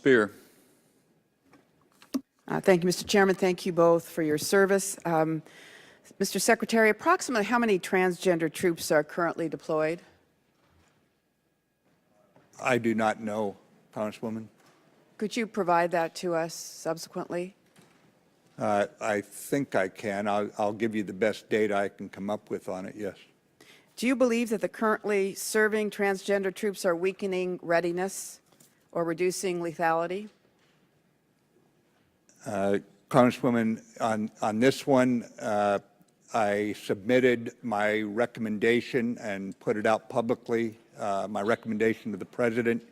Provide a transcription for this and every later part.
Spear. Thank you, Mr. Chairman. Thank you both for your service. Mr. Secretary, approximately how many transgender troops are currently deployed? I do not know, Congresswoman. Could you provide that to us subsequently? I think I can. I'll give you the best data I can come up with on it, yes. Do you believe that the currently serving transgender troops are weakening readiness or reducing lethality? Congresswoman, on this one, I submitted my recommendation and put it out publicly, my recommendation to the President.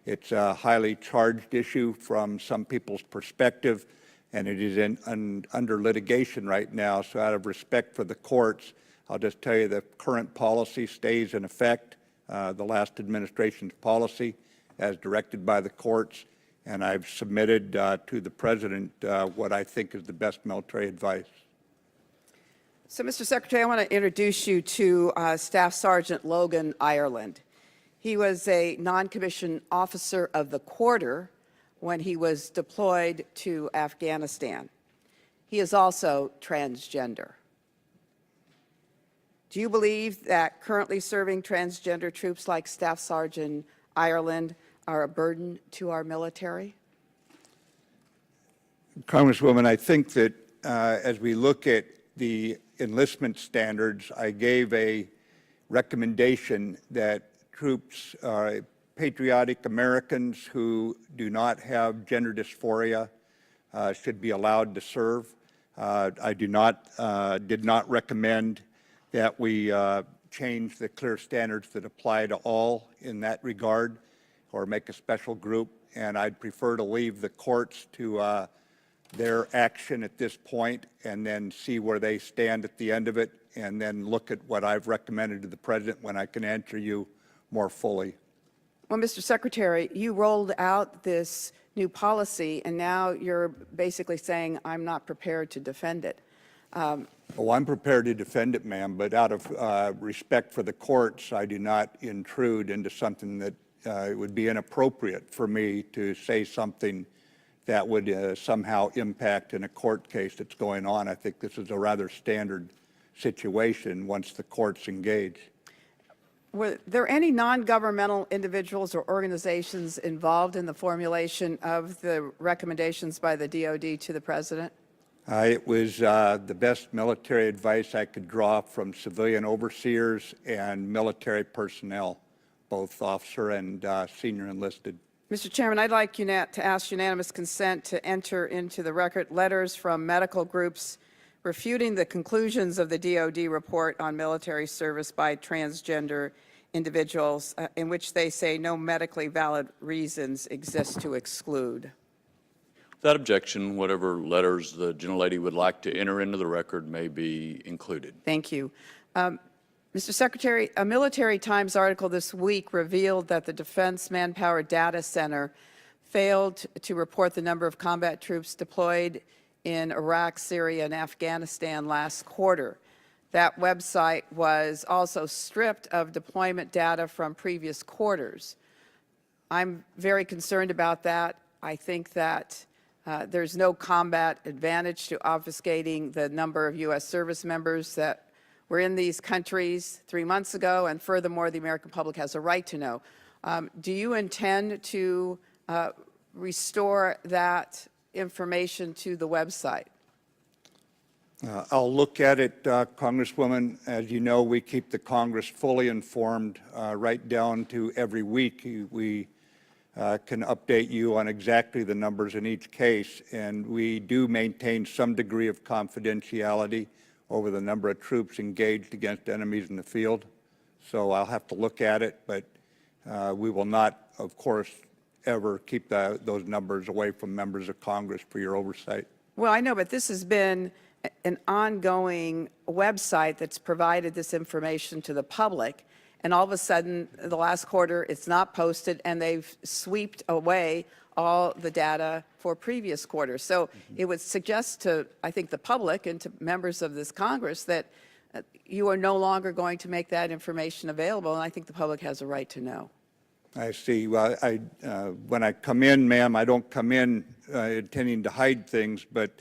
It's a highly charged issue from some people's perspective, and it is under litigation right now. So out of respect for the courts, I'll just tell you the current policy stays in effect, the last administration's policy as directed by the courts, and I've submitted to the President what I think is the best military advice. So, Mr. Secretary, I want to introduce you to Staff Sergeant Logan Ireland. He was a non-commissioned officer of the quarter when he was deployed to Afghanistan. He is also transgender. Do you believe that currently serving transgender troops like Staff Sergeant Ireland are a burden to our military? Congresswoman, I think that as we look at the enlistment standards, I gave a recommendation that troops, patriotic Americans who do not have gender dysphoria should be allowed to serve. I did not recommend that we change the clear standards that apply to all in that regard or make a special group, and I'd prefer to leave the courts to their action at this point and then see where they stand at the end of it and then look at what I've recommended to the President when I can answer you more fully. Well, Mr. Secretary, you rolled out this new policy, and now you're basically saying I'm not prepared to defend it. Oh, I'm prepared to defend it, ma'am, but out of respect for the courts, I do not intrude into something that it would be inappropriate for me to say something that would somehow impact in a court case that's going on. I think this is a rather standard situation once the courts engage. Were there any non-governmental individuals or organizations involved in the formulation of the recommendations by the DoD to the President? It was the best military advice I could draw from civilian overseers and military personnel, both officer and senior enlisted. Mr. Chairman, I'd like to ask unanimous consent to enter into the record letters from medical groups refuting the conclusions of the DoD report on military service by transgender individuals, in which they say no medically valid reasons exist to exclude. Without objection, whatever letters the gentlelady would like to enter into the record may be included. Thank you. Mr. Secretary, a Military Times article this week revealed that the Defense Manpower Data Center failed to report the number of combat troops deployed in Iraq, Syria, and Afghanistan last quarter. That website was also stripped of deployment data from previous quarters. I'm very concerned about that. I think that there's no combat advantage to obfuscating the number of U.S. service members that were in these countries 3 months ago, and furthermore, the American public has a right to know. Do you intend to restore that information to the website? I'll look at it, Congresswoman. As you know, we keep the Congress fully informed right down to every week. We can update you on exactly the numbers in each case, and we do maintain some degree of confidentiality over the number of troops engaged against enemies in the field. So I'll have to look at it, but we will not, of course, ever keep those numbers away from members of Congress for your oversight. Well, I know, but this has been an ongoing website that's provided this information to the public, and all of a sudden, the last quarter, it's not posted, and they've swept away all the data for previous quarters. So it would suggest to, I think, the public and to members of this Congress that you are no longer going to make that information available, and I think the public has a right to know. I see. Well, when I come in, ma'am, I don't come in intending to hide things, but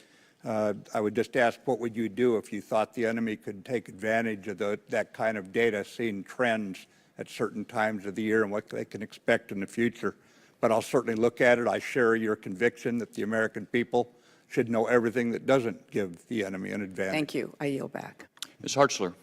I would just ask, what would you do if you thought the enemy could take advantage of that kind of data, seeing trends at certain times of the year and what they can expect in the future? But I'll certainly look at it. I share your conviction that the American people should know everything that doesn't give the enemy an advantage. Thank you. I yield back. Ms. Hartzler.